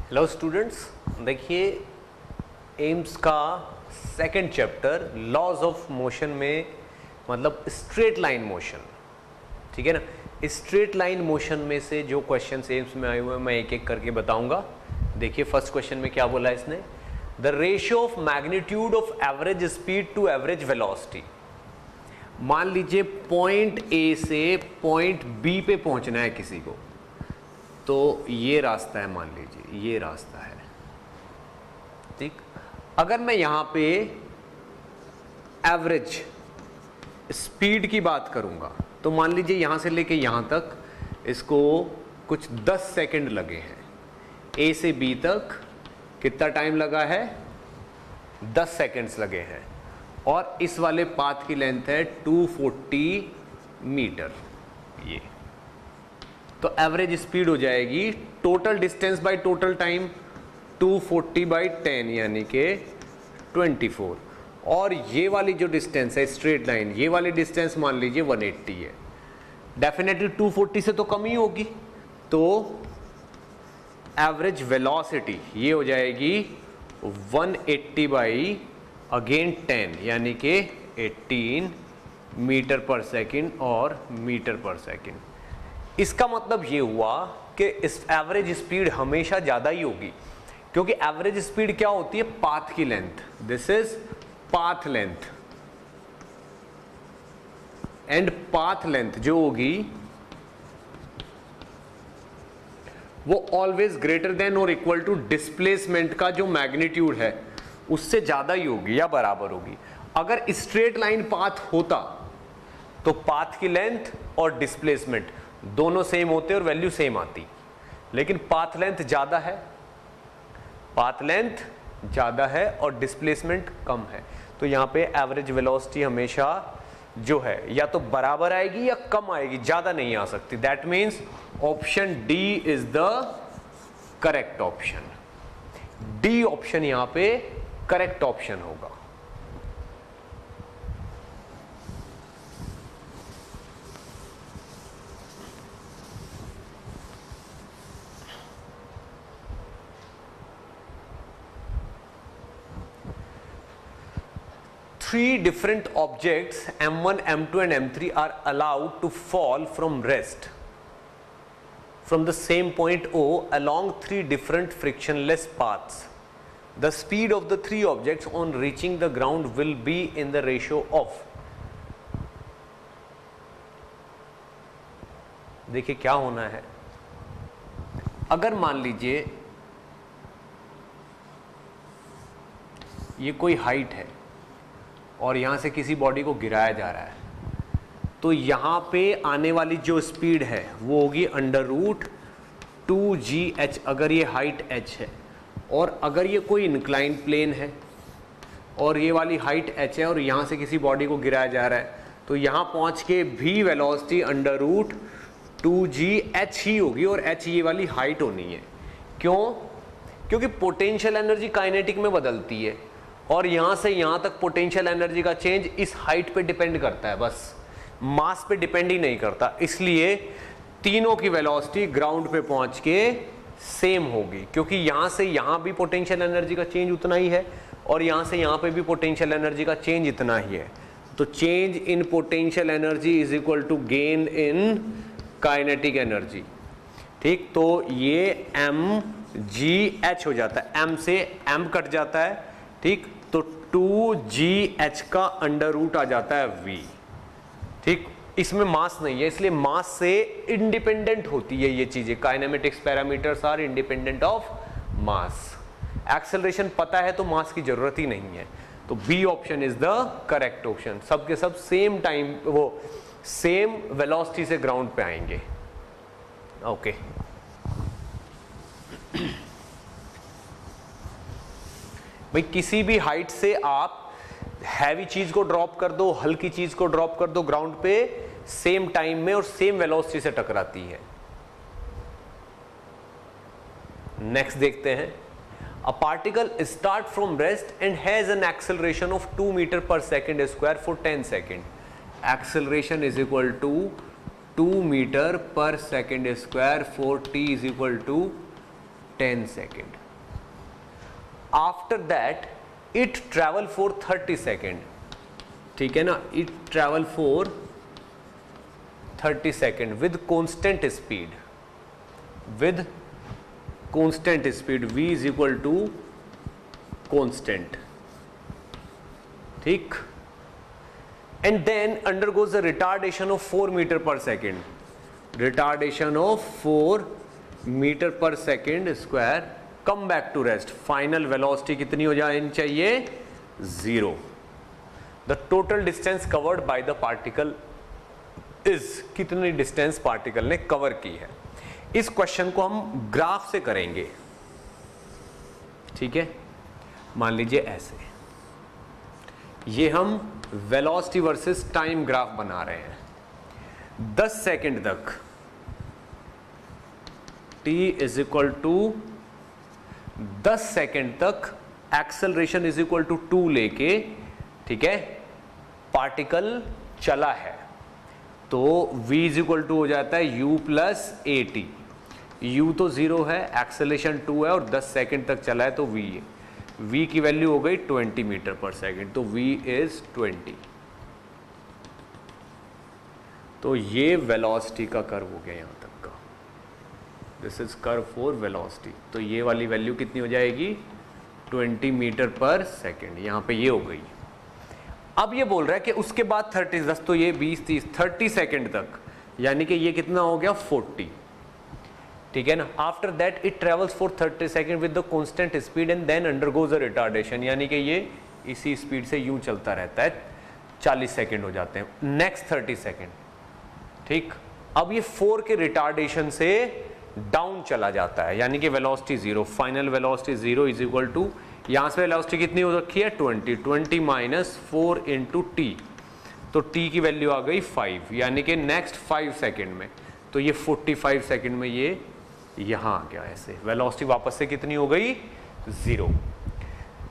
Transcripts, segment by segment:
Hello students, देखिए AIIMS का second chapter laws of motion में, मतलब स्ट्रेट लाइन मोशन, ठीक है ना। स्ट्रेट लाइन मोशन में से जो क्वेश्चन एम्स में आए हुए हैं मैं एक एक करके बताऊंगा। देखिए फर्स्ट क्वेश्चन में क्या बोला है इसने, the ratio of magnitude of average speed to average velocity. मान लीजिए पॉइंट ए से पॉइंट बी पे पहुंचना है किसी को, तो ये रास्ता है, मान लीजिए ये रास्ता है, ठीक। अगर मैं यहां पे एवरेज स्पीड की बात करूंगा तो मान लीजिए यहां से लेके यहां तक इसको कुछ 10 सेकंड लगे हैं। ए से बी तक कितना टाइम लगा है, 10 सेकंड्स लगे हैं। और इस वाले पाथ की लेंथ है 240 मीटर। ये तो एवरेज स्पीड हो जाएगी total distance by total time 240 by 10 यानी कि 24। और ये वाली जो डिस्टेंस है स्ट्रेट लाइन, ये वाली डिस्टेंस मान लीजिए 180 है। डेफिनेटली 240 से तो कम ही होगी, तो एवरेज वेलोसिटी ये हो जाएगी 180 बाई अगेन 10 यानी कि 18 मीटर पर सेकंड और मीटर पर सेकंड। इसका मतलब ये हुआ कि इस एवरेज स्पीड हमेशा ज्यादा ही होगी, क्योंकि एवरेज स्पीड क्या होती है, पाथ की length. This is path length, and path length जो होगी वो ऑलवेज ग्रेटर देन और इक्वल टू डिस्प्लेसमेंट का जो मैग्नीट्यूड है उससे ज्यादा ही होगी या बराबर होगी। अगर स्ट्रेट लाइन पाथ होता तो पाथ की लेंथ और डिस्प्लेसमेंट दोनों सेम होते और वैल्यू सेम आती, लेकिन पाथ लेंथ ज्यादा है, पाथ लेंथ ज्यादा है और डिस्प्लेसमेंट कम है, तो यहां पे एवरेज वेलोसिटी हमेशा जो है या तो बराबर आएगी या कम आएगी, ज्यादा नहीं आ सकती। That means option D is the correct option. D option यहां पे करेक्ट ऑप्शन होगा। Three different objects M1, M2 and M3 are allowed to fall from rest from the same point O along three different frictionless paths. The speed of the three objects on reaching the ground will be in the ratio of. देखिए क्या होना है, अगर मान लीजिए ये कोई height है और यहां से किसी बॉडी को गिराया जा रहा है, तो यहां पे आने वाली जो स्पीड है वो होगी √2gh अगर ये हाइट h है। और अगर ये कोई इंक्लाइन प्लेन है और ये वाली हाइट h है और यहां से किसी बॉडी को गिराया जा रहा है, तो यहां पहुंच के भी वेलोसिटी √2gh ही होगी और h ये वाली हाइट होनी है। क्यों? क्योंकि पोटेंशियल एनर्जी काइनेटिक में बदलती है और यहां से यहां तक पोटेंशियल एनर्जी का चेंज इस हाइट पे डिपेंड करता है, बस मास पे डिपेंड ही नहीं करता। इसलिए तीनों की वेलोसिटी ग्राउंड पे पहुंच के सेम होगी, क्योंकि यहां से यहां भी पोटेंशियल एनर्जी का चेंज उतना ही है और यहां से यहां पे भी पोटेंशियल एनर्जी का चेंज इतना ही है। तो change in potential energy is equal to gain in kinetic energy, ठीक। तो ये mgh हो जाता है, m से m कट जाता है, ठीक। तो 2gh का अंडर रूट आ जाता है v, ठीक। इसमें मास नहीं है, इसलिए मास से इंडिपेंडेंट होती है ये चीजें। Kinematics parameters are independent of mass. Acceleration पता है तो मास की जरूरत ही नहीं है, तो B option is the correct option. सबके सब सेम टाइम वो सेम वेलोसिटी से ग्राउंड पे आएंगे। ओके भाई, किसी भी हाइट से आप हैवी चीज को ड्रॉप कर दो, हल्की चीज को ड्रॉप कर दो, ग्राउंड पे सेम टाइम में और सेम वेलोसिटी से टकराती है। नेक्स्ट देखते हैं, a particle start from rest and has an acceleration of 2 metre per second square for 10 second. Acceleration is equal to 2 metre per second square for t is equal to 10 second. After that it travel for 30 second, ठीक है ना, it travel for 30 second with constant speed, with constant speed, v is equal to constant, ठीक, and then undergoes the retardation of 4 metre per second, retardation of 4 metre per second square, come back to rest, final velocity कितनी हो जानी चाहिए, 0। The total distance covered by the particle is, कितनी distance particle ने cover की है। इस question को हम ग्राफ से करेंगे, ठीक है, मान लीजिए ऐसे, ये हम वेलोसिटी वर्सेस टाइम ग्राफ बना रहे हैं। 10 सेकेंड तक t is equal to 10 second तक एक्सेलरेशन इज इक्वल टू 2 लेके, ठीक है, पार्टिकल चला है, तो v इज इक्वल टू हो जाता है u plus A T. u तो 0 है, एक्सेलरेशन 2 है और 10 सेकेंड तक चला है, तो v की वैल्यू हो गई 20 मीटर पर सेकेंड, तो v इज 20। तो ये वेलोसिटी का कर्व हो गया यहां तक का, this is curve for velocity. तो ये वाली वैल्यू कितनी हो जाएगी, 20 मीटर पर सेकेंड, यहां पे ये हो गई। अब ये बोल रहा है कि उसके बाद 30, 10 तो ये 20, 30, 30 सेकेंड तक, यानी कि ये कितना हो गया 40, ठीक है ना। After that it travels for 30 second with the constant speed and then undergoes a retardation, यानी कि ये इसी स्पीड से यूं चलता रहता है, 40 सेकेंड हो जाते हैं, नेक्स्ट 30 सेकेंड, ठीक। अब ये 4 के रिटार्डेशन से डाउन चला जाता है, यानी कि velocity 0, final velocity 0 is equal to, यहां से वेलोसिटी कितनी हो रखी है 20 माइनस 4 इंटू टी, तो टी की वैल्यू आ गई 5, यानी कि नेक्स्ट 5 सेकेंड में, तो ये 45 सेकेंड में ये यहां आ गया। ऐसे वेलोसिटी वापस से कितनी हो गई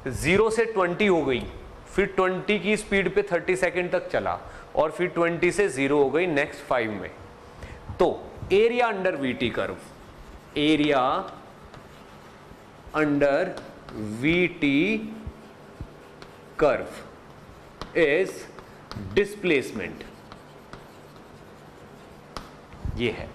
0 से 20 हो गई, फिर 20 की स्पीड पे 30 सेकेंड तक चला और फिर 20 से 0 हो गई नेक्स्ट 5 में। तो area under VT curve, area under VT curve is displacement, ये है,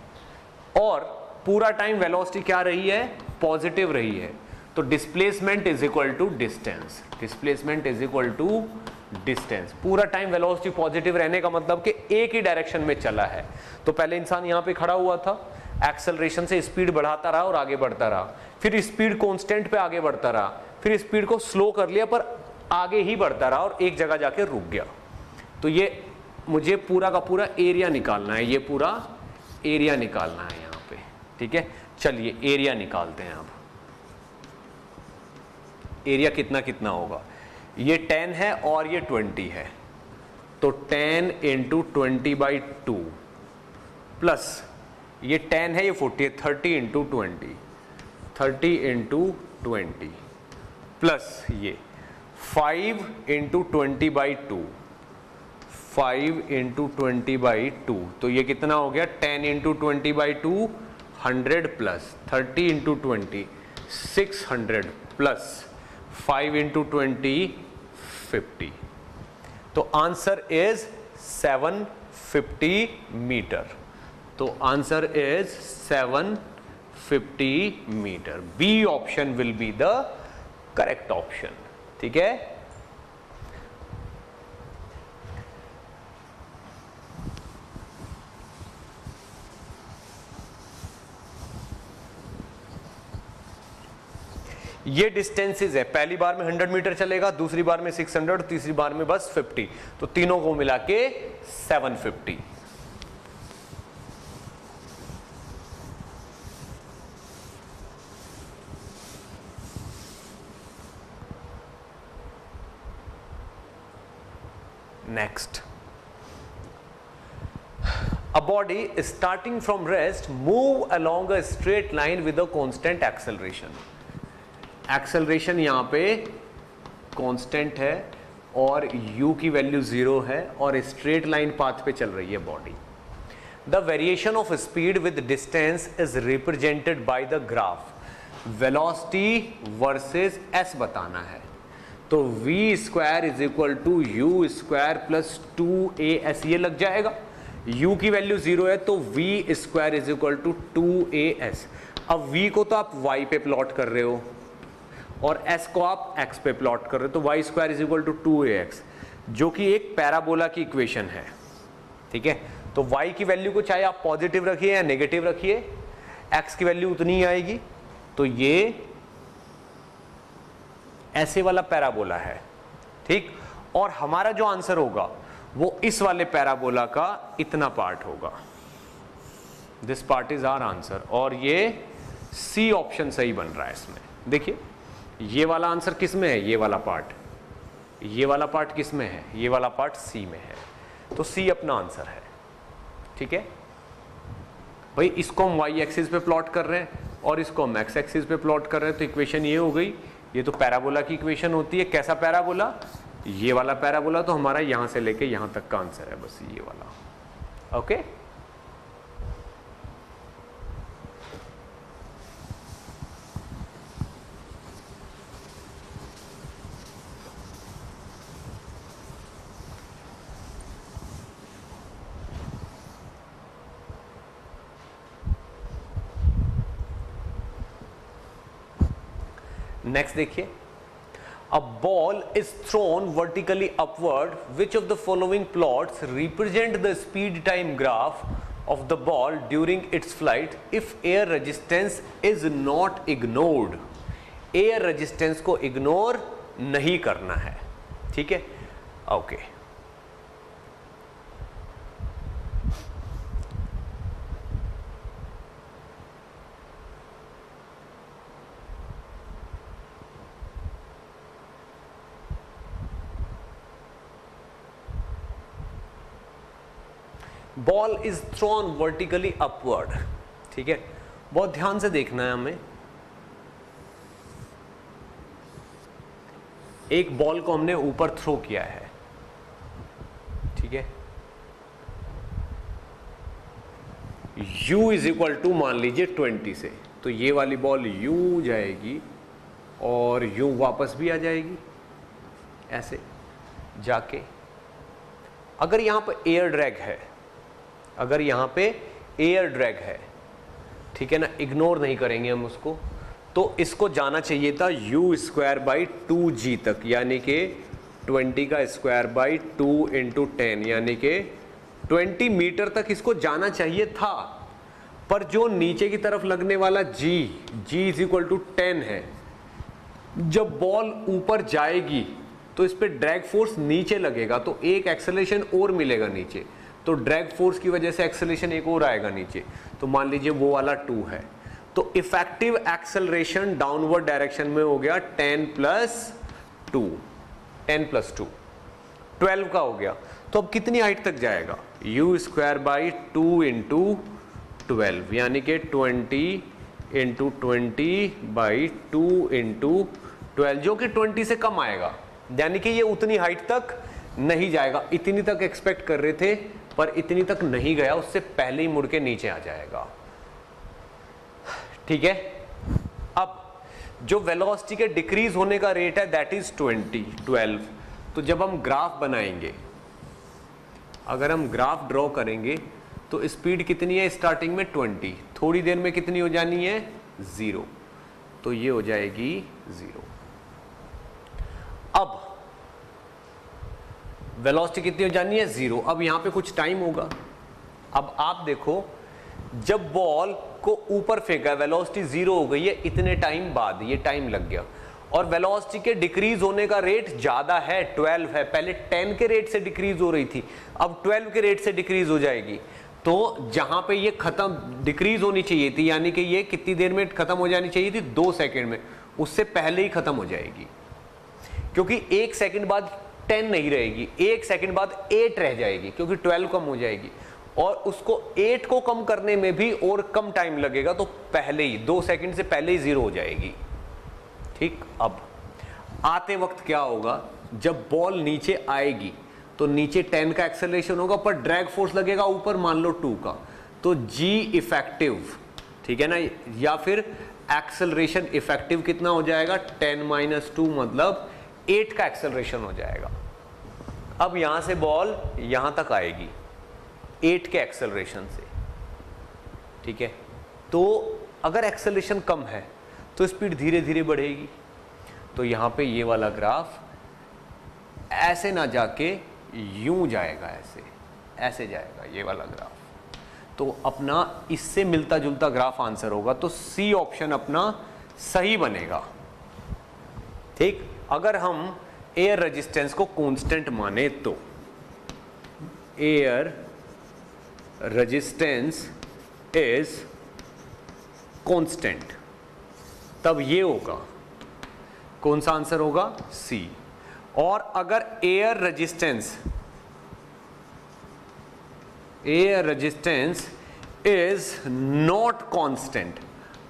और पूरा टाइम वेलोसिटी क्या रही है, पॉजिटिव रही है, तो displacement is equal to distance, displacement is equal to distance. पूरा टाइम वेलोसिटी पॉजिटिव रहने का मतलब कि एक ही डायरेक्शन में चला है। तो पहले इंसान यहां पे खड़ा हुआ था, एक्सेलरेशन से स्पीड बढ़ाता रहा और आगे बढ़ता रहा, फिर स्पीड कांस्टेंट पे आगे बढ़ता रहा, फिर स्पीड को स्लो कर लिया पर आगे ही बढ़ता रहा और एक जगह जाके रुक गया। तो ये मुझे पूरा का पूरा एरिया निकालना है, ये पूरा एरिया निकालना है यहां पे, ठीक है। चलिए एरिया निकालते हैं। अब एरिया कितना कितना होगा, ये 10 है और ये 20 है, तो 10 इंटू 20/2 प्लस ये 10 है, ये 40 है, 30 इंटू 20, 30 इंटू 20 प्लस ये 5 इंटू 20/2, 5 इंटू 20/2, तो ये कितना हो गया 10 into 20/2 100 plus 30 into 20 600 plus 5 into 20 50। तो आंसर इज 750 मीटर। तो answer is 750 metre. B option will be the correct option, ठीक है। ये डिस्टेंसेस है, पहली बार में 100 मीटर चलेगा, दूसरी बार में 600 और तीसरी बार में बस 50, तो तीनों को मिला के 750। Next, a body starting from rest move along a straight line with a constant acceleration. Acceleration यहाँ पे constant है और u की वैल्यू 0 है और straight line path पे चल रही है body. The variation of speed with distance is represented by the graph. Velocity versus S बताना है। तो V square is equal to U square plus 2as, ये लग जाएगा। u की वैल्यू 0 है तो v square is equal to 2as। अब v को तो आप y पे प्लॉट कर रहे हो और s को आप x पे प्लॉट कर रहे हो, तो y square is equal to 2ax, जो कि एक पैराबोला की इक्वेशन है। ठीक है, तो y की वैल्यू को चाहे आप पॉजिटिव रखिए या नेगेटिव रखिए, x की वैल्यू उतनी ही आएगी। तो ये ऐसे वाला पैराबोला है। ठीक, और हमारा जो आंसर होगा वो इस वाले पैराबोला का इतना पार्ट होगा। This part is our answer, और ये सी ऑप्शन सही बन रहा है इसमें। देखिए ये वाला आंसर किस में है, ये वाला पार्ट, ये वाला पार्ट किस में है, ये वाला पार्ट सी में है, तो सी अपना आंसर है। ठीक है भाई, इसको हम y एक्सिस पे प्लॉट कर रहे हैं और इसको हम x एक्सिस पे प्लॉट कर रहे हैं, तो इक्वेशन ये हो गई। ये तो पैराबोला की इक्वेशन होती है। कैसा पैराबोला, ये वाला पैराबोला। तो हमारा यहां से लेके यहां तक का आंसर है बस ये वाला। ओके, नेक्स्ट देखिए, a ball is thrown vertically upward, which of the following plots represent the speed time graph of the ball during its flight if air resistance is not ignored? air resistance को ignore नहीं करना है। ठीक है, okay. Ball is thrown vertically upward. ठीक है, बहुत ध्यान से देखना है हमें। एक बॉल को हमने ऊपर थ्रो किया है। ठीक है, u इज इक्वल टू मान लीजिए 20 से, तो ये वाली बॉल u जाएगी और u वापस भी आ जाएगी ऐसे जाके। अगर यहां पर एयर ड्रैग है, अगर यहां पे एयर ड्रैग है, ठीक है ना, इग्नोर नहीं करेंगे हम उसको, तो इसको जाना चाहिए था u स्क्वायर बाई 2g तक, यानी कि 20 का स्क्वायर बाई 2 इंटू 10, यानी कि 20 मीटर तक इसको जाना चाहिए था। पर जो नीचे की तरफ लगने वाला g इज इक्वल टू 10 है, जब बॉल ऊपर जाएगी तो इस पे ड्रैग फोर्स नीचे लगेगा, तो एक एक्सेलरेशन और मिलेगा नीचे, तो ड्रैग फोर्स की वजह से एक्सेलरेशन एक और आएगा नीचे। तो मान लीजिए वो वाला 2 है, तो इफेक्टिव एक्सेलरेशन डाउनवर्ड डायरेक्शन में हो गया 10 प्लस 2, 10 प्लस 2 12 का हो गया। तो अब कितनी हाइट तक जाएगा, u स्क्वायर बाई 2 इंटू 12, यानी कि 20 इंटू 20 बाई 2 इंटू 12, जो कि 20 से कम आएगा, यानी कि ये उतनी हाइट तक नहीं जाएगा। इतनी तक एक्सपेक्ट कर रहे थे पर इतनी तक नहीं गया, उससे पहले ही मुड़ के नीचे आ जाएगा। ठीक है, अब जो वेलोसिटी के डिक्रीज होने का रेट है दैट इज 12। तो जब हम ग्राफ बनाएंगे, अगर हम ग्राफ ड्रॉ करेंगे तो स्पीड कितनी है स्टार्टिंग में 20, थोड़ी देर में कितनी हो जानी है 0, तो ये हो जाएगी 0। अब वेलोसिटी कितनी हो जानी है 0। अब यहां पे कुछ टाइम होगा। अब आप देखो, जब बॉल को ऊपर फेंका, वेलोसिटी 0 हो गई है, इतने टाइम बाद ये टाइम लग गया, और वेलोसिटी के डिक्रीज होने का रेट ज्यादा है, 12 है। पहले 10 के रेट से डिक्रीज हो रही थी, अब 12 के रेट से डिक्रीज हो जाएगी। तो जहां पे ये खत्म डिक्रीज होनी चाहिए थी, यानी कि ये कितनी देर में खत्म हो जानी चाहिए थी 2 सेकेंड में, उससे पहले ही खत्म हो जाएगी, क्योंकि 1 सेकेंड बाद 10 नहीं रहेगी, 1 सेकेंड बाद 8 रह जाएगी, क्योंकि 12 कम हो जाएगी, और उसको 8 को कम करने में भी और कम टाइम लगेगा, तो पहले ही 2 सेकेंड से पहले ही 0 हो जाएगी। ठीक, अब आते वक्त क्या होगा, जब बॉल नीचे आएगी तो नीचे 10 का एक्सेलरेशन होगा, पर ड्रैग फोर्स लगेगा ऊपर मान लो 2 का, तो g इफेक्टिव, ठीक है ना, या फिर एक्सेलरेशन इफेक्टिव कितना हो जाएगा, 10 माइनस 2 मतलब 8 का एक्सेलरेशन हो जाएगा। अब यहां से बॉल यहां तक आएगी 8 के एक्सेलरेशन से, ठीक है। तो अगर एक्सेलरेशन कम है तो स्पीड धीरे धीरे बढ़ेगी। तो यहां पे ये वाला ग्राफ ऐसे ना जाके यूं जाएगा, ऐसे जाएगा ये वाला ग्राफ। तो अपना इससे मिलता जुलता ग्राफ आंसर होगा, तो सी ऑप्शन अपना सही बनेगा, ठीक। अगर हम एयर रेजिस्टेंस को कांस्टेंट माने तो एयर रेजिस्टेंस इज कांस्टेंट, तब ये होगा, कौन सा आंसर होगा, सी। और अगर air resistance is not constant,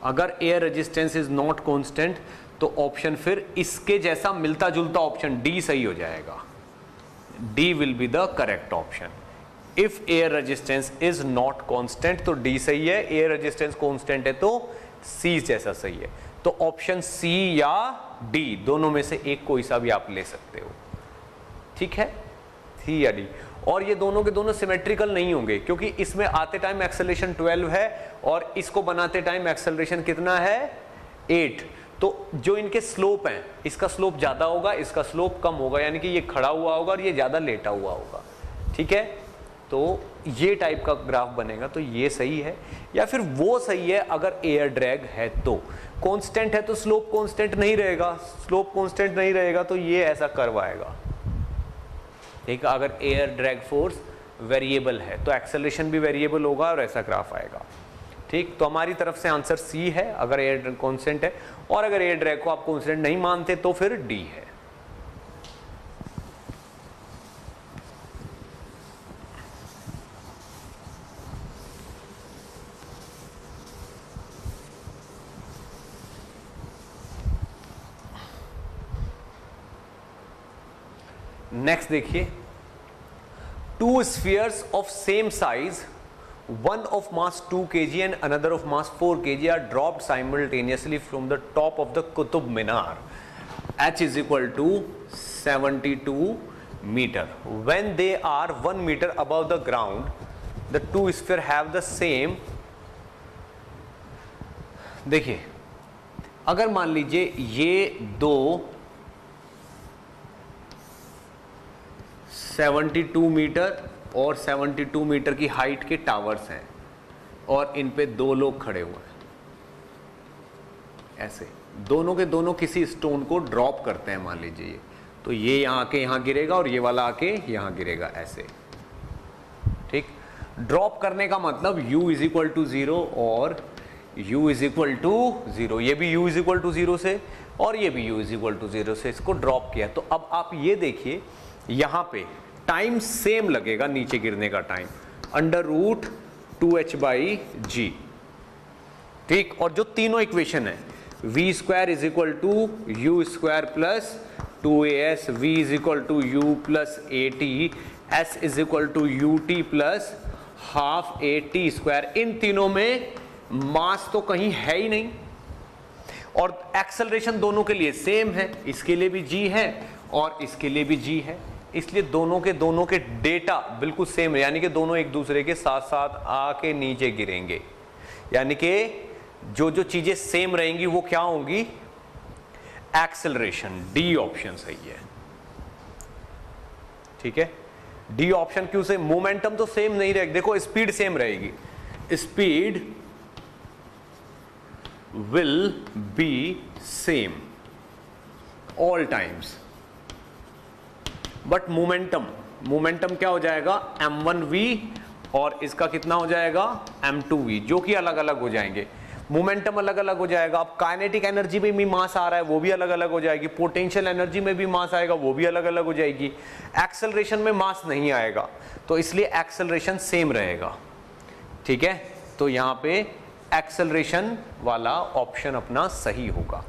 अगर air resistance is not constant तो ऑप्शन फिर इसके जैसा मिलता जुलता ऑप्शन डी सही हो जाएगा। D will be the correct option. If air resistance is not constant तो डी सही है, एयर रेजिस्टेंस कांस्टेंट है तो सी जैसा सही है। तो ऑप्शन सी या डी दोनों में से एक कोई सा भी आप ले सकते हो, ठीक है, सी या डी। और ये दोनों के दोनों सिमेट्रिकल नहीं होंगे, क्योंकि इसमें आते टाइम एक्सेलरेशन 12 है और इसको बनाते टाइम एक्सेलरेशन कितना है, 8। तो जो इनके स्लोप हैं, इसका स्लोप ज्यादा होगा, इसका स्लोप कम होगा, यानी कि ये खड़ा हुआ होगा और ये ज्यादा लेटा हुआ होगा, ठीक है। तो ये टाइप का ग्राफ बनेगा, तो ये सही है। या फिर वो सही है अगर एयर ड्रैग है तो, कांस्टेंट है तो स्लोप कांस्टेंट नहीं रहेगा, स्लोप कांस्टेंट नहीं रहेगा तो ये ऐसा कर्व आएगा, ठीक है। अगर एयर ड्रैग फोर्स वेरिएबल है तो एक्सेलरेशन भी वेरिएबल होगा और ऐसा ग्राफ आएगा, ठीक। तो हमारी तरफ से आंसर सी है अगर एयर ड्रैग कांस्टेंट है, और अगर एयर ड्रैग को आप कांस्टेंट नहीं मानते तो फिर डी है। नेक्स्ट देखिए, to spheres of same size, one of mass 2 kg and another of mass 4 kg are dropped simultaneously from the top of the Qutub Minar. H is equal to 72 meter. When they are 1 meter above the ground, the two spheres have the same. देखिए, अगर मान लीजिए ये दो 72 metre और 72 metre की height के towers हैं और इन पे दो लोग खड़े हुए हैं, ऐसे दोनों के दोनों किसी स्टोन को ड्रॉप करते हैं, मान लीजिए तो ये यहाँ आके यहाँ गिरेगा और ये वाला आके यहाँ गिरेगा, ऐसे, ठीक। ड्रॉप करने का मतलब u इज इक्वल टू 0 और u इज इक्वल टू 0, ये भी u इज इक्वल टू 0 से और ये भी u इज इक्वल टू 0 से इसको ड्रॉप किया। तो अब आप ये देखिए, यहाँ पे टाइम सेम लगेगा, नीचे गिरने का टाइम √2h/g, ठीक। और जो तीनों इक्वेशन है, v square is equal to u square plus 2as, v is equal to u plus at, s is equal to ut plus half at square, इन तीनों में मास तो कहीं है ही नहीं और एक्सेलरेशन दोनों के लिए सेम है, इसके लिए भी g है और इसके लिए भी g है, इसलिए दोनों के डेटा बिल्कुल सेम है, यानी कि दोनों एक दूसरे के साथ साथ आके नीचे गिरेंगे। यानी कि जो जो चीजें सेम रहेंगी वो क्या होंगी, एक्सेलरेशन। डी ऑप्शन सही है, ठीक है। डी ऑप्शन क्यों से, मोमेंटम तो सेम नहीं रहेगी, देखो स्पीड सेम रहेगी, speed will be same all times, but momentum क्या हो जाएगा, m1v और इसका कितना हो जाएगा, m2v, जो कि अलग अलग हो जाएंगे। मोमेंटम अलग अलग हो जाएगा। अब काइनेटिक एनर्जी में भी मास आ रहा है, वो भी अलग अलग हो जाएगी। पोटेंशियल एनर्जी में भी मास आएगा, वो भी अलग अलग हो जाएगी। एक्सेलरेशन में मास नहीं आएगा, तो इसलिए एक्सेलरेशन सेम रहेगा, ठीक है। तो यहां पे एक्सेलरेशन वाला ऑप्शन अपना सही होगा।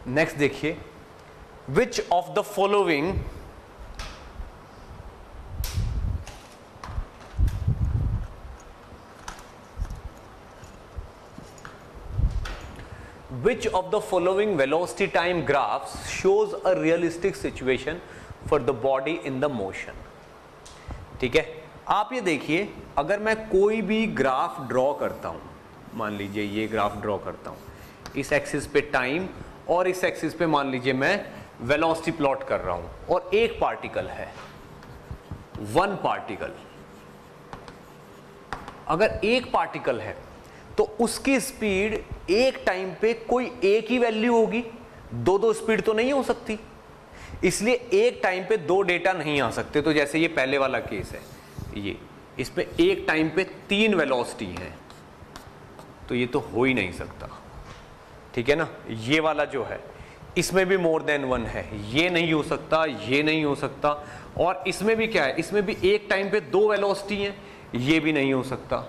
नेक्स्ट देखिए, which of the following which of the following velocity time graphs shows a realistic situation for the body in the motion? ठीक है, आप ये देखिए, अगर मैं कोई भी ग्राफ ड्रॉ करता हूं, मान लीजिए ये ग्राफ ड्रॉ करता हूं, इस एक्सिस पे टाइम और इस एक्सिस पे मान लीजिए मैं वेलोसिटी प्लॉट कर रहा हूं, और एक पार्टिकल है, वन पार्टिकल। अगर एक पार्टिकल है तो उसकी स्पीड एक टाइम पे कोई एक ही वैल्यू होगी, दो दो स्पीड तो नहीं हो सकती, इसलिए एक टाइम पे दो डेटा नहीं आ सकते। तो जैसे ये पहले वाला केस है, ये इस पे एक टाइम पे तीन वेलोसिटी है, तो ये तो हो ही नहीं सकता, ठीक है ना। ये वाला जो है इसमें भी मोर देन वन है, ये नहीं हो सकता, ये नहीं हो सकता, और इसमें भी क्या है, इसमें भी एक टाइम पे दो वेलोसिटी है, ये भी नहीं हो सकता,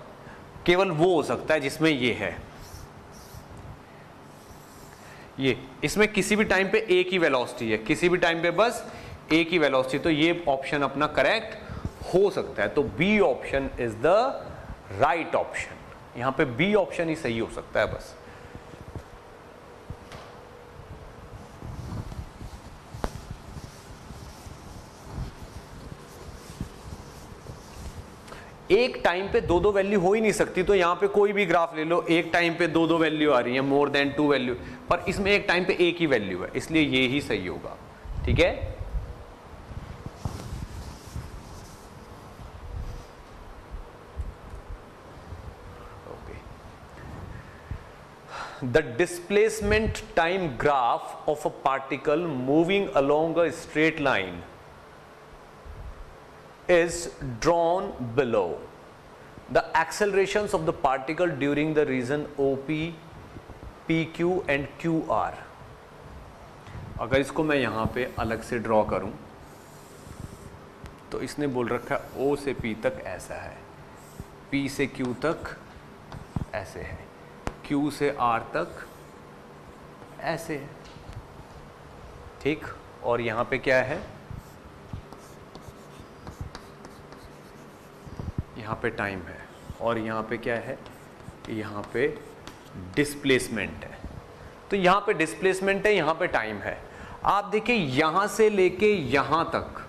केवल वो हो सकता है जिसमें ये है, ये इसमें किसी भी टाइम पे एक ही वेलोसिटी है, किसी भी टाइम पे बस एक ही वेलोसिटी, तो ये ऑप्शन अपना करेक्ट हो सकता है। तो B option is the right option, यहां पे बी ऑप्शन ही सही हो सकता है बस। एक टाइम पे दो दो वैल्यू हो ही नहीं सकती, तो यहां पे कोई भी ग्राफ ले लो, एक टाइम पे दो दो वैल्यू आ रही है, मोर देन टू वैल्यू, पर इसमें एक टाइम पे एक ही वैल्यू है, इसलिए ये ही सही होगा, ठीक है। The displacement time graph of a particle moving along a straight line is drawn below. The accelerations of the particle during the region OP, PQ and QR. अगर इसको मैं यहाँ पे अलग से ड्रॉ करूँ तो इसने बोल रखा है O से P तक ऐसा है, P से Q तक ऐसे है, Q से R तक ऐसे है, ठीक। और यहाँ पे क्या है, यहाँ पे टाइम है, और यहाँ पे क्या है, यहाँ पे डिस्प्लेसमेंट है। तो यहाँ पे डिस्प्लेसमेंट है, यहाँ पे टाइम है। आप देखिए यहाँ से लेके यहाँ तक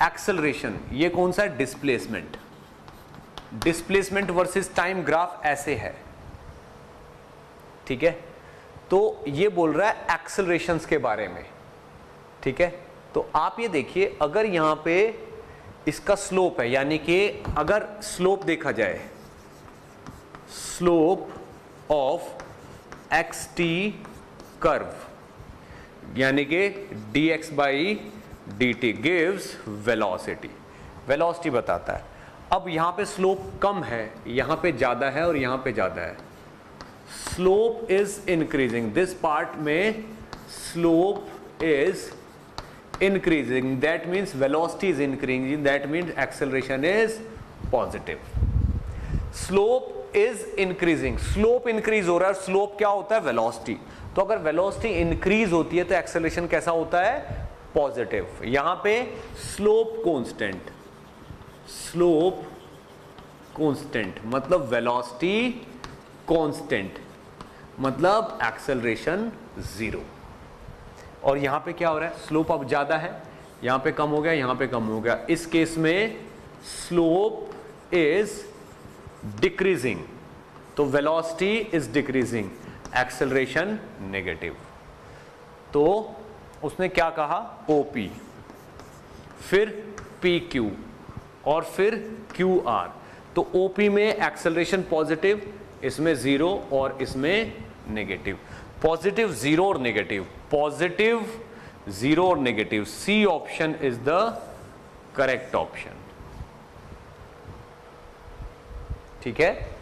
एक्सेलरेशन, ये कौन सा है, displacement. Displacement versus time graph ऐसे है, ठीक है। तो ये बोल रहा है एक्सेलरेशंस के बारे में, ठीक है। तो आप ये देखिए, अगर यहाँ पे इसका स्लोप है, यानी कि अगर स्लोप देखा जाए, slope of x T curve, यानी कि dx by D T gives velocity, velocity बताता है। अब यहाँ पे स्लोप कम है, यहाँ पे ज़्यादा है और यहाँ पे ज़्यादा है, slope is increasing, this part में slope is increasing, that means velocity is increasing, that means acceleration is positive. Slope is increasing, slope increase हो रहा है, slope क्या होता है, velocity। तो अगर velocity increase होती है तो acceleration कैसा होता है, positive। यहाँ पे slope constant, slope constant मतलब velocity constant मतलब acceleration 0। और यहाँ पे क्या हो रहा है, स्लोप अब ज़्यादा है, यहाँ पे कम हो गया, यहाँ पे कम हो गया। इस केस में स्लोप इज डिक्रीजिंग, तो velocity is decreasing, acceleration negative. तो उसने क्या कहा, OP, फिर PQ और फिर QR। तो OP में एक्सेलरेशन पॉजिटिव, इसमें 0 और इसमें नेगेटिव। पॉजिटिव 0 और नेगेटिव, पॉजिटिव 0 और negative, C option is the correct option, ठीक है।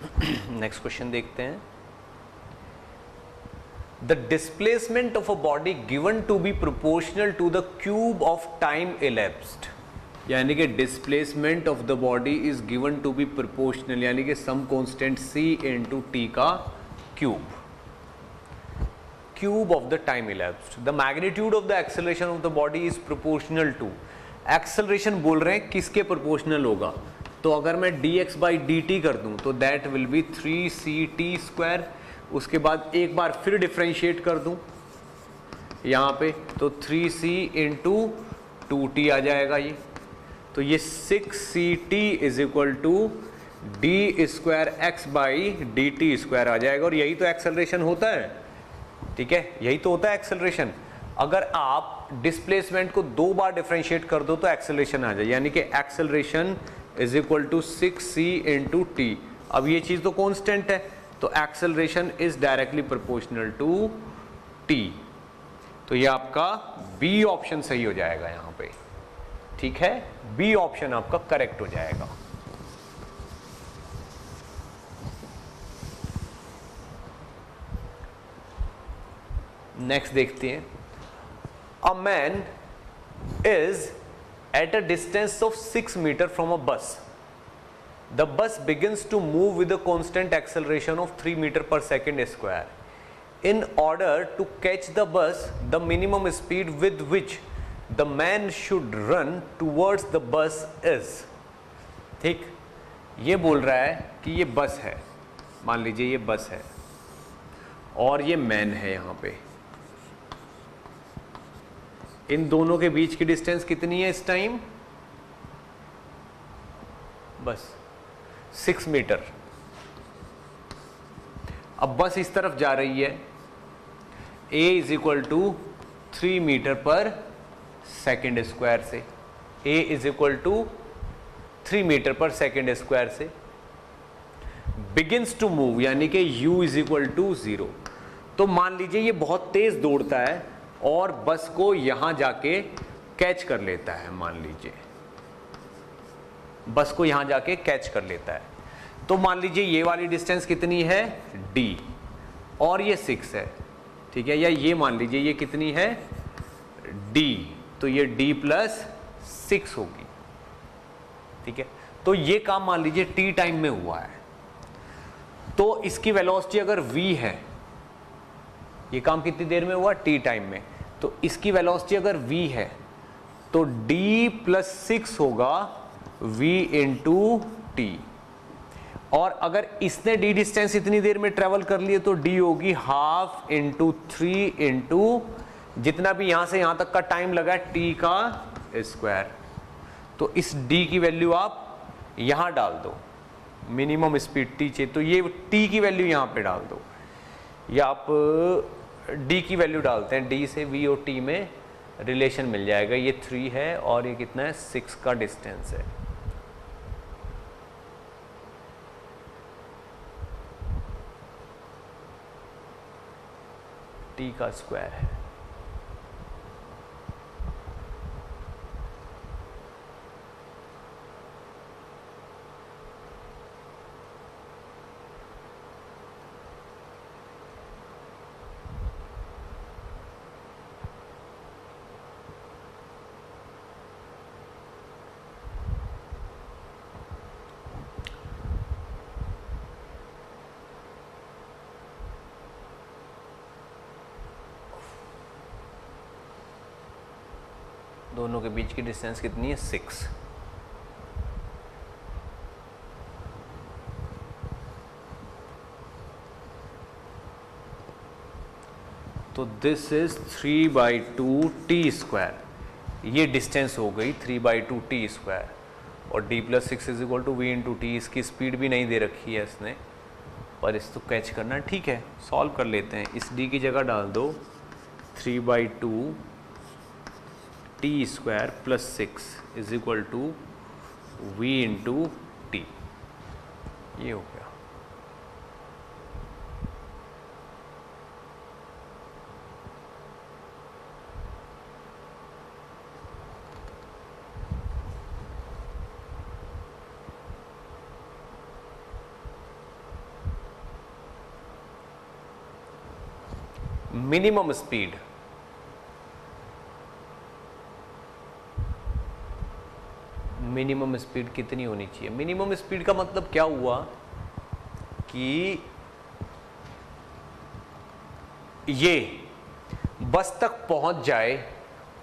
नेक्स्ट क्वेश्चन देखते हैं। The displacement of a body given to be proportional to the cube of time elapsed, यानी कि displacement of the body is given to be proportional, यानी कि some constant c into T का cube of the time elapsed. The magnitude of the acceleration of the body is proportional to, acceleration बोल रहे हैं किसके proportional होगा, तो अगर मैं dx बाई डी टी कर दूं तो दैट विल बी 3ct²। उसके बाद एक बार फिर डिफ्रेंशिएट कर दूं यहाँ पे तो 3c इंटू 2t आ जाएगा ये, तो ये 6ct is equal to d² x by dt² आ जाएगा। और यही तो एक्सेलरेशन होता है, ठीक है, यही तो होता है एक्सेलरेशन। अगर आप डिस्प्लेसमेंट को 2 बार डिफरेंशिएट कर दो तो एक्सेलरेशन आ जाए, यानी कि acceleration is equal to 6c into T. अब ये चीज तो कांस्टेंट है, तो acceleration is directly proportional to T. तो ये आपका बी ऑप्शन सही हो जाएगा यहां पे, ठीक है, बी ऑप्शन आपका करेक्ट हो जाएगा। नेक्स्ट देखते हैं। A man is at a distance of 6 meters from a bus. The bus begins to move with a constant acceleration of 3 meters per second square. In order to catch the bus, the minimum speed with which the man should run towards the bus is. ठीक, ये बोल रहा है कि ये बस है, मान लीजिए ये बस है और ये मैन है यहाँ पे। इन दोनों के बीच की डिस्टेंस कितनी है इस टाइम, बस 6 मीटर। अब बस इस तरफ जा रही है, a is equal to 3 metre per second square से, a is equal to 3 metre per second square से। बिगिंस टू मूव यानी कि u इज इक्वल टू 0। तो मान लीजिए ये बहुत तेज दौड़ता है और बस को यहां जाके कैच कर लेता है, मान लीजिए बस को यहां जाके कैच कर लेता है। तो मान लीजिए ये वाली डिस्टेंस कितनी है d और ये 6 है, ठीक है, या ये मान लीजिए ये कितनी है d, तो ये d प्लस 6 होगी, ठीक है। तो ये काम मान लीजिए t टाइम में हुआ है, तो इसकी वेलोसिटी अगर v है, ये काम कितनी देर में हुआ t टाइम में, तो इसकी वेलोसिटी अगर v है तो d प्लस 6 होगा v इंटू टी। और अगर इसने d डिस्टेंस इतनी देर में ट्रेवल कर लिए तो d होगी हाफ इंटू 3 इंटू जितना भी यहां से यहां तक का टाइम लगा है t का स्क्वायर। तो इस d की वैल्यू आप यहां डाल दो, मिनिमम स्पीड t चाहिए तो ये t की वैल्यू यहां पे डाल दो, या आप d की वैल्यू डालते हैं, d से v और t में रिलेशन मिल जाएगा। ये 3 है और ये कितना है 6 का डिस्टेंस है। t का स्क्वायर है। दोनों के बीच की डिस्टेंस कितनी है 6। तो दिस इज 3/2 टी स्क्वायर, ये डिस्टेंस हो गई 3/2 टी स्क्वायर, और d plus 6 is equal to V into T. इसकी स्पीड भी नहीं दे रखी है इसने, पर इसको कैच करना, ठीक है, सॉल्व कर लेते हैं। इस d की जगह डाल दो 3/2 T square plus 6 is equal to V into T, ये हो गया। मिनिमम स्पीड, मिनिमम स्पीड कितनी होनी चाहिए? मिनिमम स्पीड का मतलब क्या हुआ कि ये बस तक पहुंच जाए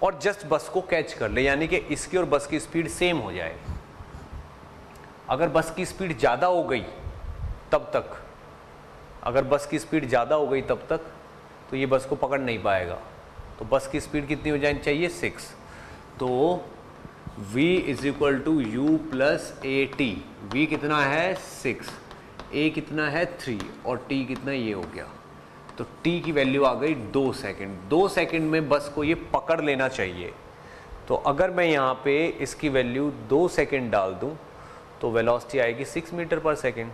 और जस्ट बस को कैच कर ले, यानी कि इसकी और बस की स्पीड सेम हो जाए। अगर बस की स्पीड ज़्यादा हो गई तब तक, अगर बस की स्पीड ज़्यादा हो गई तब तक तो ये बस को पकड़ नहीं पाएगा। तो बस की स्पीड कितनी हो जानी चाहिए? 6। तो v is equal to U plus A T. V कितना है? 6, a कितना है? 3 और t कितना? ये हो गया। तो t की वैल्यू आ गई 2 सेकेंड। 2 सेकेंड में बस को ये पकड़ लेना चाहिए। तो अगर मैं यहाँ पे इसकी वैल्यू 2 सेकेंड डाल दूँ तो वेलोसिटी आएगी 6 मीटर पर सेकेंड।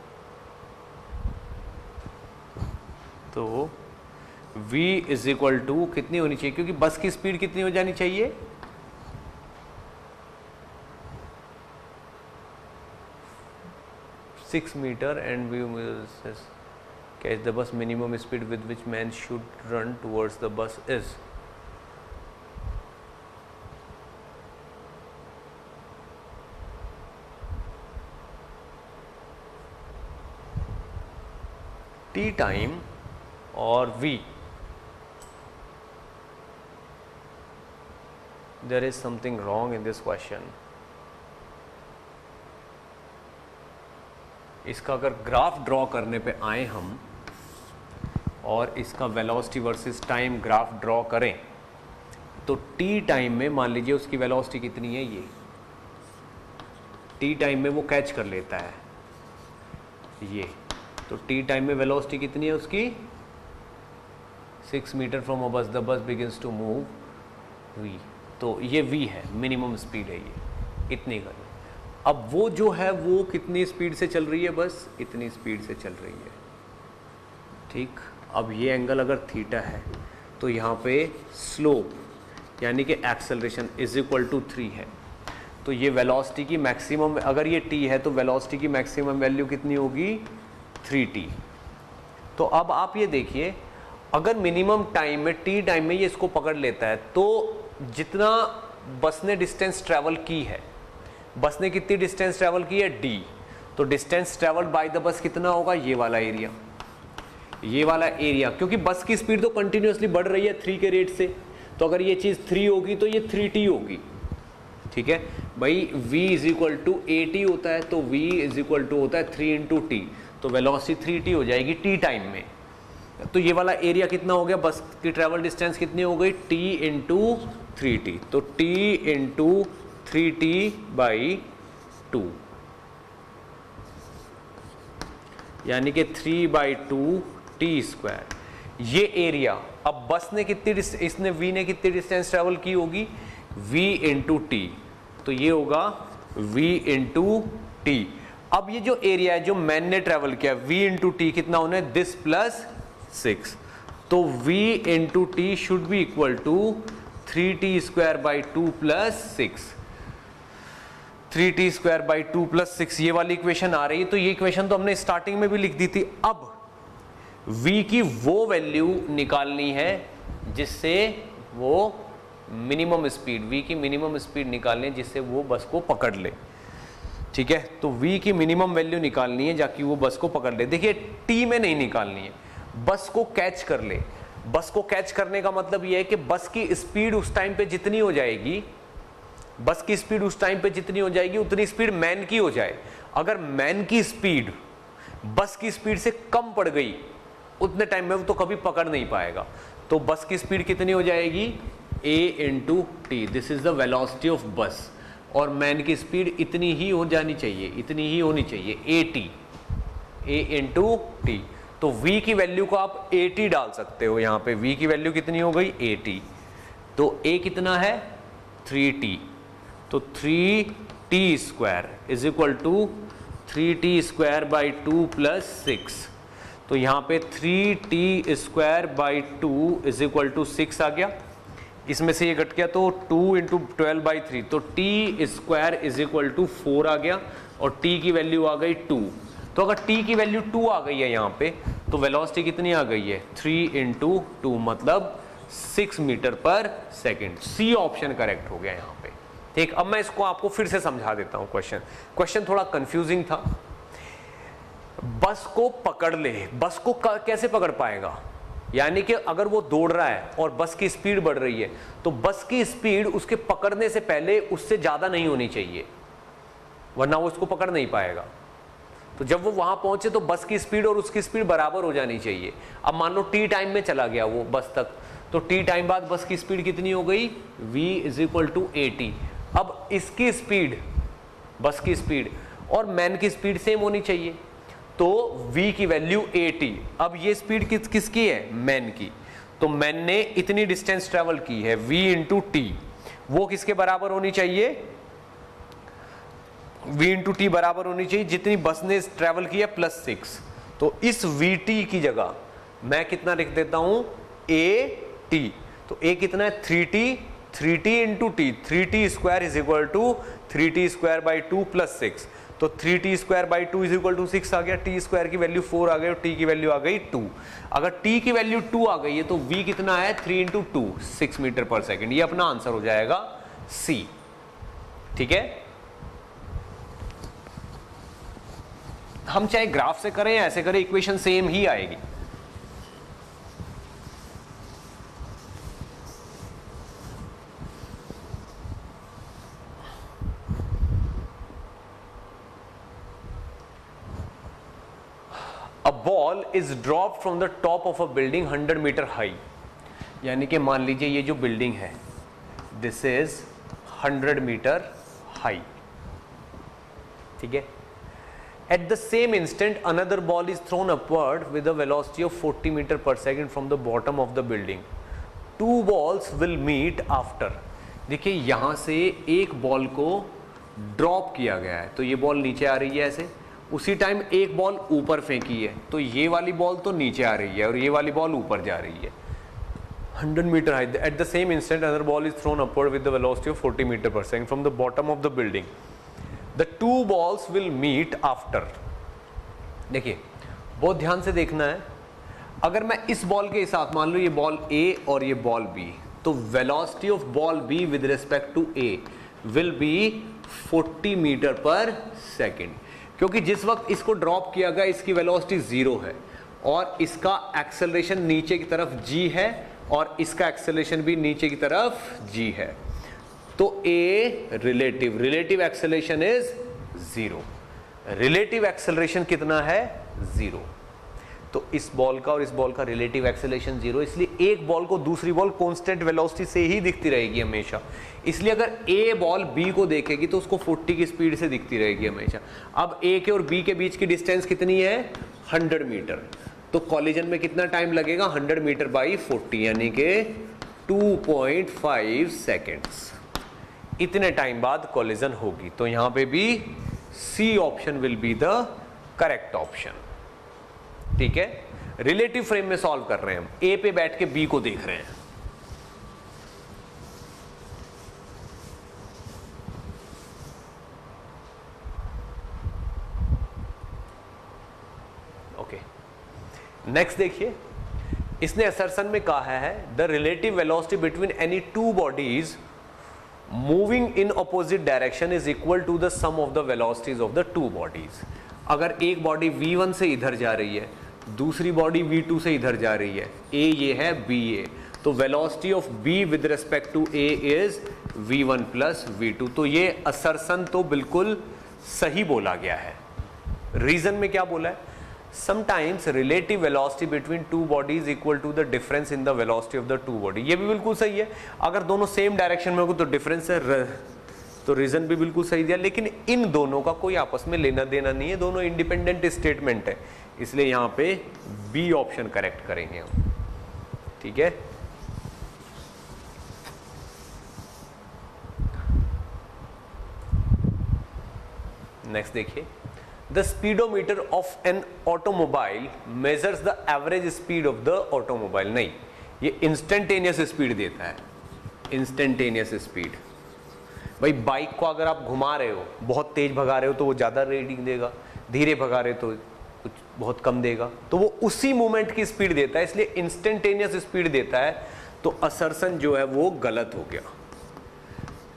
तो v इज इक्वल टू कितनी होनी चाहिए? क्योंकि बस की स्पीड कितनी हो जानी चाहिए? 6 meter, and we will catch the bus. Minimum speed with which man should run towards the bus is. T time or V. There is something wrong in this question. इसका अगर ग्राफ ड्रॉ करने पे आए हम और इसका velocity versus time graph draw करें तो टी टाइम में मान लीजिए उसकी वेलोसिटी कितनी है? ये टी टाइम में वो कैच कर लेता है ये। तो टी टाइम में वेलोसिटी कितनी है उसकी? 6 मीटर फ्रॉम अ बस, the bus begins to move v। तो ये v है, मिनिमम स्पीड है ये, इतनी कर। अब वो जो है वो कितनी स्पीड से चल रही है? बस इतनी स्पीड से चल रही है, ठीक। अब ये एंगल अगर थीटा है तो यहाँ पे स्लोप यानी कि एक्सेलरेशन इज इक्वल टू 3 है। तो ये वेलोसिटी की मैक्सिमम, अगर ये t है तो वेलोसिटी की मैक्सिमम वैल्यू कितनी होगी? 3t। तो अब आप ये देखिए, अगर मिनिमम टाइम में t टाइम में ये इसको पकड़ लेता है तो जितना बस ने डिस्टेंस ट्रैवल की है, बस ने कितनी डिस्टेंस ट्रैवल की है? d। तो distance travelled by the bus कितना होगा? ये वाला एरिया, ये वाला एरिया। क्योंकि बस की स्पीड तो कंटिन्यूसली बढ़ रही है 3 के रेट से, तो अगर ये चीज़ 3 होगी तो ये 3t होगी, ठीक है भाई। v is equal to A T होता है, तो v इज इक्वल टू होता है 3 इंटू टी। तो वेलोसिटी 3t हो जाएगी t टाइम में। तो ये वाला एरिया कितना हो गया? बस की ट्रैवल डिस्टेंस कितनी हो गई? t into 3t। तो t इंटू 3t बाई 2 यानी कि 3/2 टी स्क्वायर। ये एरिया, अब बस ने कितनी, इसने v ने कितनी डिस्टेंस ट्रैवल की होगी? v into T. तो ये होगा v इंटू टी। अब ये जो एरिया है जो मैन ने ट्रैवल किया, v इंटू टी कितना होना है? This plus 6। तो v into T should be equal to 3t square by 2 plus 6। 3t square by 2 plus 6 ये वाली इक्वेशन आ रही है। तो ये इक्वेशन तो हमने स्टार्टिंग में भी लिख दी थी। अब v की वो वैल्यू निकालनी है जिससे वो मिनिमम स्पीड, v की मिनिमम स्पीड निकालनी है जिससे वो बस को पकड़ ले, ठीक है। तो v की मिनिमम वैल्यू निकालनी है जाकि वो बस को पकड़ ले। देखिए t में नहीं निकालनी है, बस को कैच कर ले। बस को कैच करने का मतलब ये है कि बस की स्पीड उस टाइम पे जितनी हो जाएगी, बस की स्पीड उस टाइम पे जितनी हो जाएगी उतनी स्पीड मैन की हो जाए। अगर मैन की स्पीड बस की स्पीड से कम पड़ गई उतने टाइम में वो तो कभी पकड़ नहीं पाएगा। तो बस की स्पीड कितनी हो जाएगी? a into T, this is the velocity of बस। और मैन की स्पीड इतनी ही हो जानी चाहिए, इतनी ही होनी चाहिए, a इंटू टी। तो v की वैल्यू को आप 80 डाल सकते हो। यहाँ पे v की वैल्यू कितनी हो गई? 80। तो a कितना है? 3t। तो 3t square is equal to 3t square by 2 plus 6। तो यहाँ पे 3t square by 2 is equal to 6 आ गया। इसमें से ये घट गया तो 2 इंटू 12/3, तो t square is equal to 4 आ गया और t की वैल्यू आ गई 2। तो अगर t की वैल्यू 2 आ गई है यहाँ पे तो वेलोसिटी कितनी आ गई है 3 × 2 मतलब 6 metre per second. C option correct हो गया यहाँ पे। ठीक, अब मैं इसको आपको फिर से समझा देता हूँ। क्वेश्चन थोड़ा कंफ्यूजिंग था। बस को पकड़ ले, बस को कैसे पकड़ पाएगा? यानी कि अगर वो दौड़ रहा है और बस की स्पीड बढ़ रही है तो बस की स्पीड उसके पकड़ने से पहले उससे ज्यादा नहीं होनी चाहिए, वरना वो उसको पकड़ नहीं पाएगा। तो जब वो वहां पहुंचे तो बस की स्पीड और उसकी स्पीड बराबर हो जानी चाहिए। अब मान लो टी टाइम में चला गया वो बस तक, तो टी टाइम बाद बस की स्पीड कितनी हो गई? v = AT। अब इसकी स्पीड, बस की स्पीड और मैन की स्पीड सेम होनी चाहिए, तो v की वैल्यू AT। अब ये स्पीड किसकी है? मैन की। तो मैन ने इतनी डिस्टेंस ट्रेवल की है v × t, वो किसके बराबर होनी चाहिए? v × t बराबर होनी चाहिए जितनी बस ने ट्रेवल की है +6। तो इस vt की जगह मैं कितना लिख देता हूं? AT। तो a कितना है? 3t, 3t × t, 3t² = 3t² / 2 + 6। तो 3t² / 2 = 6 आ गया, t² की वैल्यू 4 आ गई और t की वैल्यू आ गई 2। अगर t की वैल्यू 2 आ गई है तो v कितना है? 3 × 2, 6 मीटर पर सेकेंड। ये अपना आंसर हो जाएगा C। ठीक है, हम चाहे ग्राफ से करें या ऐसे करें, इक्वेशन सेम ही आएगी। A ball is dropped from the top of a building 100 metre high. यानी कि मान लीजिए ये जो बिल्डिंग है दिस इज 100 मीटर हाई। ठीक है, at the same instant another ball is thrown upward with a velocity of 40 meter per second from the bottom of the building. Two balls will meet after। देखिए यहां से एक ball को drop किया गया है, तो ये बॉल नीचे आ रही है ऐसे, उसी टाइम एक बॉल ऊपर फेंकी है, तो ये वाली बॉल तो नीचे आ रही है और ये वाली बॉल ऊपर जा रही है 100 metre high. At the same instant another ball is thrown upward with the velocity of 40 metre per second from the bottom of the building. The two balls will meet after. देखिए बहुत ध्यान से देखना है, अगर मैं इस बॉल के साथ मान लो ये बॉल A और ये बॉल B, तो velocity of ball B with respect to A will be 40 metre per second, क्योंकि जिस वक्त इसको ड्रॉप किया गया इसकी वेलोसिटी 0 है और इसका एक्सेलरेशन नीचे की तरफ g है और इसका एक्सेलरेशन भी नीचे की तरफ g है। तो A relative acceleration is 0। Relative acceleration कितना है? 0। तो इस बॉल का और इस बॉल का रिलेटिव एक्सेलरेशन 0, इसलिए एक बॉल को दूसरी बॉल कांस्टेंट वेलोसिटी से ही दिखती रहेगी हमेशा। इसलिए अगर A बॉल B को देखेगी तो उसको 40 की स्पीड से दिखती रहेगी हमेशा। अब A के और B के बीच की डिस्टेंस कितनी है? 100 मीटर। तो कॉलिजन में कितना टाइम लगेगा? 100 मीटर बाई 40 यानी कि 2.5 सेकेंड्स। इतने टाइम बाद कॉलिजन होगी। तो यहां पे भी C option will be the correct option. ठीक है, रिलेटिव फ्रेम में सॉल्व कर रहे हैं हम, A पे बैठ के B को देख रहे हैं। ओके, नेक्स्ट देखिए, इसने असर्शन में कहा है the relative velocity between any two bodies moving in opposite direction is equal to the sum of the velocities of the two bodies. अगर एक बॉडी V1 से इधर जा रही है, दूसरी बॉडी V2 से इधर जा रही है, A ये है B ये, तो velocity of B with respect to A is V1 plus V2। तो ये असर्शन तो बिल्कुल सही बोला गया है। रीजन में क्या बोला है? Sometimes relative velocity between two bodies equal to the difference in the velocity of the two body. ये भी बिल्कुल सही है, अगर दोनों सेम डायरेक्शन में होगा तो डिफरेंस है, तो रीजन भी बिल्कुल सही दिया। लेकिन इन दोनों का कोई आपस में लेना देना नहीं है, दोनों इंडिपेंडेंट स्टेटमेंट है, इसलिए यहां पे बी ऑप्शन करेक्ट करेंगे हम। ठीक है, नेक्स्ट देखिए, the speedometer of an automobile measures the average speed of the automobile. नहीं, ये इंस्टेंटेनियस स्पीड देता है, इंस्टेंटेनियस स्पीड। भाई बाइक को अगर आप घुमा रहे हो, बहुत तेज भगा रहे हो तो वो ज्यादा रीडिंग देगा, धीरे भगा रहे तो कुछ बहुत कम देगा, तो वो उसी मोमेंट की स्पीड देता है, इसलिए इंस्टेंटेनियस स्पीड देता है, तो असर्शन जो है वो गलत हो गया।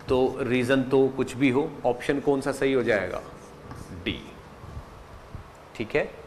तो रीजन तो कुछ भी हो, ऑप्शन कौन सा सही हो जाएगा? डी। ठीक है।